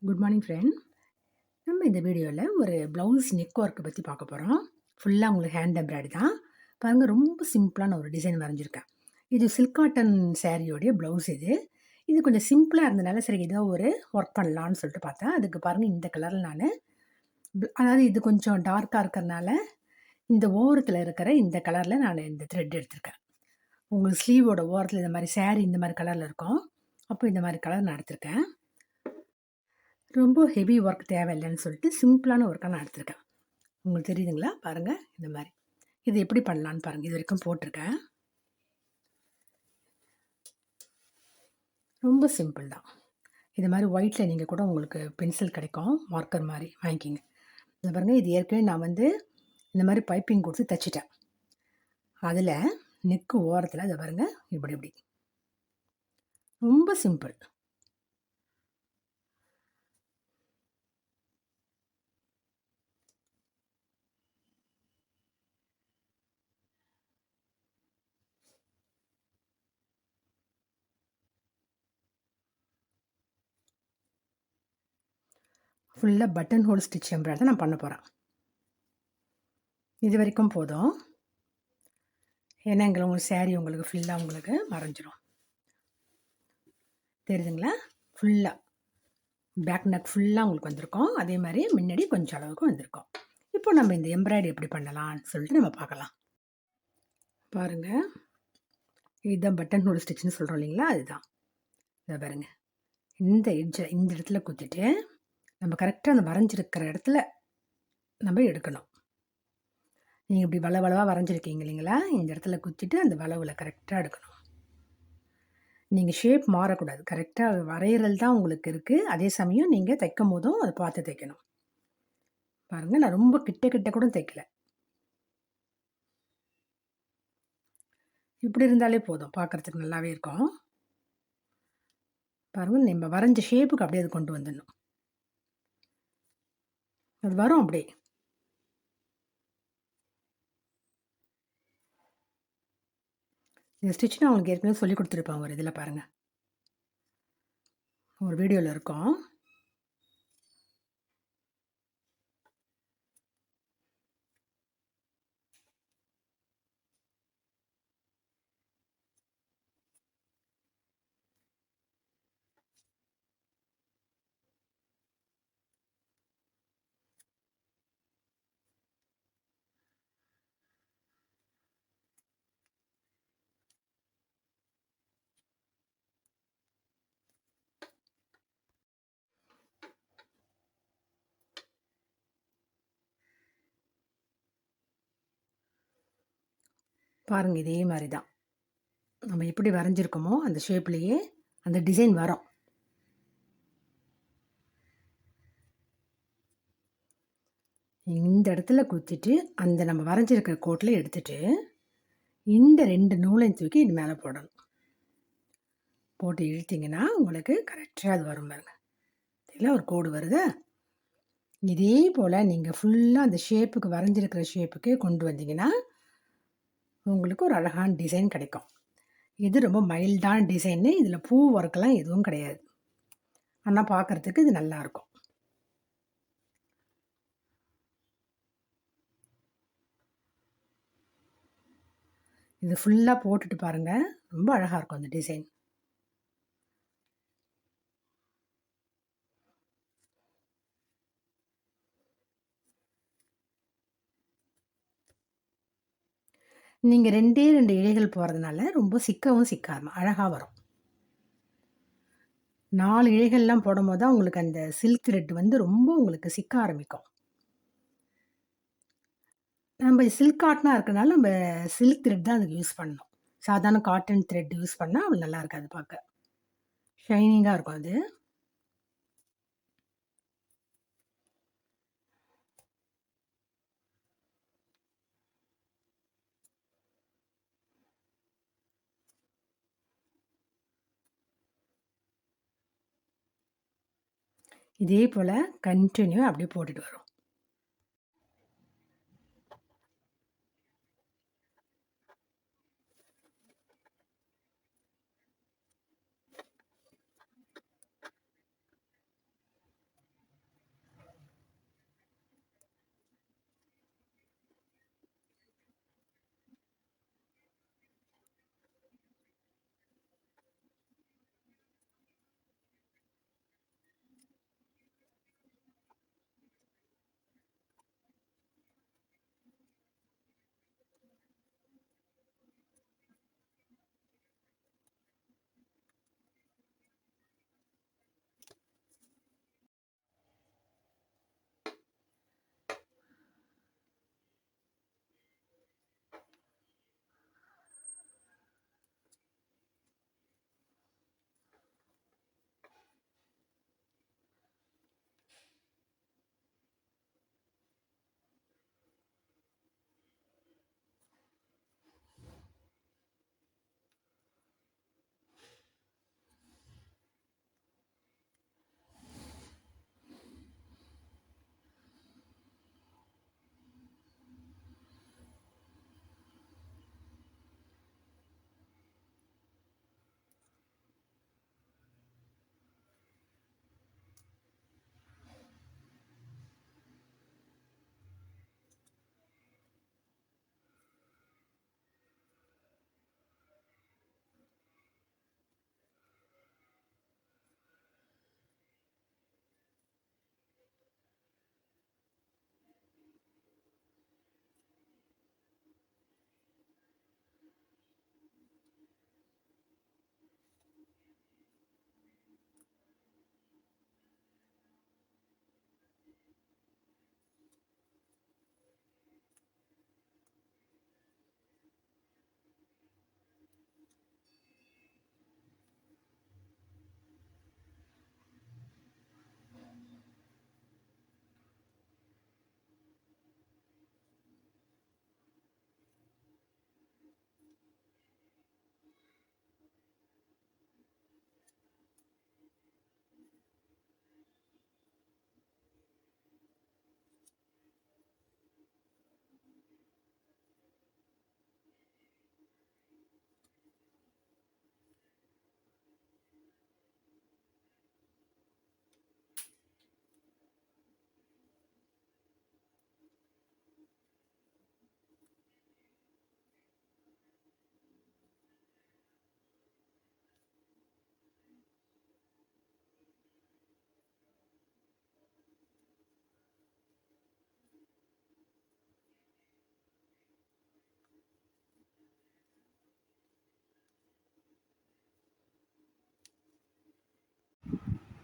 Good morning friend. நம்ம இந்த வீடியோவில் ஒரு ப்ளவுஸ் நெக் ஒர்க்கை பற்றி பார்க்க போகிறோம். ஃபுல்லாக உங்களுக்கு ஹேண்ட் எம்ப்ராய்டரி தான். பாருங்க, ரொம்ப சிம்பிளான ஒரு டிசைன் வரைஞ்சிருக்கேன். இது சில்க் காட்டன் சாரியோடைய ப்ளவுஸ் இது. இது கொஞ்சம் சிம்பிளாக இருந்தனால சரி ஏதோ ஒரு ஒர்க் பண்ணலான்னு சொல்லிட்டு பார்த்தேன். அதுக்கு பாருங்கள், இந்த கலரில் நான் அதாவது இது கொஞ்சம் டார்க்காக இருக்கிறனால இந்த ஓரத்தில் இருக்கிற இந்த கலரில் நான் இந்த த்ரெட் எடுத்திருக்கேன். உங்களுக்கு ஸ்லீவோட ஓரத்தில் இந்த மாதிரி சாரி இந்த மாதிரி கலரில் இருக்கும். அப்போ இந்த மாதிரி கலர் நான் எடுத்திருக்கேன். ரொம்ப ஹெவி ஒர்க் தேவையில்லைன்னு சொல்லிட்டு சிம்பிளான ஒர்க்காக நான் எடுத்திருக்கேன். உங்களுக்கு தெரியுதுங்களா? பாருங்கள், இந்த மாதிரி இது எப்படி பண்ணலான்னு பாருங்கள். இது வரைக்கும் போட்டிருக்கேன். ரொம்ப சிம்பிள் தான். இது மாதிரி ஒயிட்டில் நீங்கள் கூட உங்களுக்கு பென்சில் கிடைக்கும், மார்க்கர் மாதிரி வாங்கிக்கிங்க. இதை பாருங்கள், இது ஏற்கனவே நான் இந்த மாதிரி பைப்பிங் கொடுத்து தைச்சிட்டேன். அதில் நெக்கு ஓரத்தில் இதை பாருங்கள், இப்படி இப்படி ரொம்ப சிம்பிள். ஃபுல்லாக பட்டன் ஹோல் ஸ்டிச் எம்ப்ராய்டரி தான் நான் பண்ண போகிறேன். இது வரைக்கும் போதும். ஏன்னா உங்களுக்கு சாரி உங்களுக்கு ஃபுல்லாக உங்களுக்கு மறைஞ்சிரும். தெரியுதுங்களா? ஃபுல்லாக பேக் நெக் ஃபுல்லாக உங்களுக்கு வந்திருக்கும். அதே மாதிரி முன்னாடி கொஞ்சம் அளவுக்கு வந்திருக்கும். இப்போ நம்ம இந்த எம்ப்ராய்டரி எப்படி பண்ணலாம்னு சொல்லிட்டு நம்ம பார்க்கலாம். பாருங்கள், இதுதான் பட்டன் ஹோல் ஸ்டிச்னு சொல்கிறோம் இல்லைங்களா? அதுதான். இதை பாருங்கள், இந்த எட்ஜில் இந்த இடத்துல குத்திட்டு நம்ம கரெக்டாக அந்த வரைஞ்சிருக்கிற இடத்துல நம்ம எடுக்கணும். நீங்கள் இப்படி வளவளவாக வரைஞ்சிருக்கீங்க இல்லைங்களா? இந்த இடத்துல குத்திட்டு அந்த வளவில் கரெக்டாக எடுக்கணும். நீங்கள் ஷேப் மாறக்கூடாது. கரெக்டாக வரைகிறது தான் உங்களுக்கு இருக்குது. அதே சமயம் நீங்கள் தைக்கும் போதும் அதை பார்த்து தைக்கணும். பாருங்கள், நான் ரொம்ப கிட்ட கிட்ட கூட தைக்கல. இப்படி இருந்தாலே போதும், பார்க்குறதுக்கு நல்லாவே இருக்கும். பாருங்கள், நம்ம வரைஞ்ச ஷேப்புக்கு அப்படியே அது கொண்டு வந்துடணும். அது வரும் அப்படியே. இந்த ஸ்டிச் நான் உங்களுக்கு ஏற்கனவே சொல்லி கொடுத்துருப்பேன் ஒரு இதில் பாருங்கள், ஒரு வீடியோவில் இருக்கும். பாருங்கள், இதே மாதிரி தான் நம்ம எப்படி வரைஞ்சிருக்கோமோ அந்த ஷேப்லேயே அந்த டிசைன் வரும். இந்த இடத்துல குத்திட்டு அந்த நம்ம வரைஞ்சிருக்கிற கோட்டில் எடுத்துட்டு இந்த 2 நூலையும் தூக்கி இது மேலே போடணும். போட்டு இழுத்திங்கன்னா உங்களுக்கு கரெக்டாக அது வரும் பாருங்க. இதில் ஒரு கோடு வருது. இதே போல் நீங்கள் ஃபுல்லாக அந்த ஷேப்புக்கு வரைஞ்சிருக்கிற ஷேப்புக்கே கொண்டு வந்தீங்கன்னா உங்களுக்கு ஒரு அழகான டிசைன் கிடைக்கும். இது ரொம்ப மைல்டான டிசைன்னு, இதில் பூ ஒர்க்கெல்லாம் எதுவும் கிடையாது. ஆனால் பார்க்குறதுக்கு இது நல்லாயிருக்கும். இது ஃபுல்லாக போட்டுட்டு பாருங்கள், ரொம்ப அழகாக இருக்கும் அந்த டிசைன். நீங்கள் 2 இழைகள் போகிறதுனால ரொம்ப சிக்கவும் சிக்காமல் அழகாக வரும். 4 இழைகள்லாம் போடும்போது தான் உங்களுக்கு அந்த சில்க் த்ரெட் ரொம்ப உங்களுக்கு சிக்க ஆரம்பிக்கும். நம்ம சில்க் காட்டனாக இருக்கனால நம்ம சில்க் த்ரெட் தான் அதுக்கு யூஸ் பண்ணணும். சாதாரண காட்டன் த்ரெட் யூஸ் பண்ணால் அவ்வளோ நல்லா இருக்காது, பார்க்க ஷைனிங்காக இருக்கும் அது. இதே போல் கண்டினியூ அப்படியே போட்டுட்டு வரும்.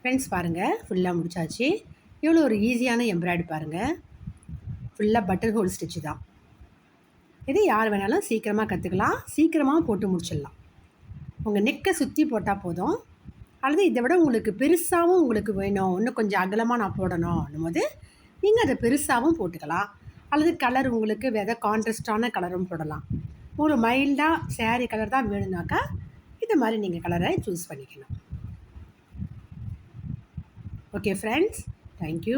ஃப்ரெண்ட்ஸ் பாருங்கள், ஃபுல்லாக முடிச்சாச்சு. எவ்வளோ ஒரு ஈஸியான எம்ப்ராய்டரி பாருங்கள். ஃபுல்லாக பட்டன் ஹோல் ஸ்டிச்சு தான். இது யார் வேணாலும் சீக்கிரமாக கற்றுக்கலாம், சீக்கிரமாக போட்டு முடிச்சிடலாம். உங்கள் நெக்கை சுற்றி போட்டால் போதும். அல்லது இதை விட உங்களுக்கு பெருசாகவும் உங்களுக்கு வேணும், இன்னும் கொஞ்சம் அகலமாக நான் போடணும் போது நீங்கள் அதை பெருசாகவும் போட்டுக்கலாம். அல்லது கலர் உங்களுக்கு வேறு கான்ட்ராஸ்டான கலரும் போடலாம். ஒரு மைல்டாக சேரீ கலர் தான் வேணும்னாக்கா இது மாதிரி நீங்கள் கலரை சூஸ் பண்ணிக்கணும். Okay friends, thank you.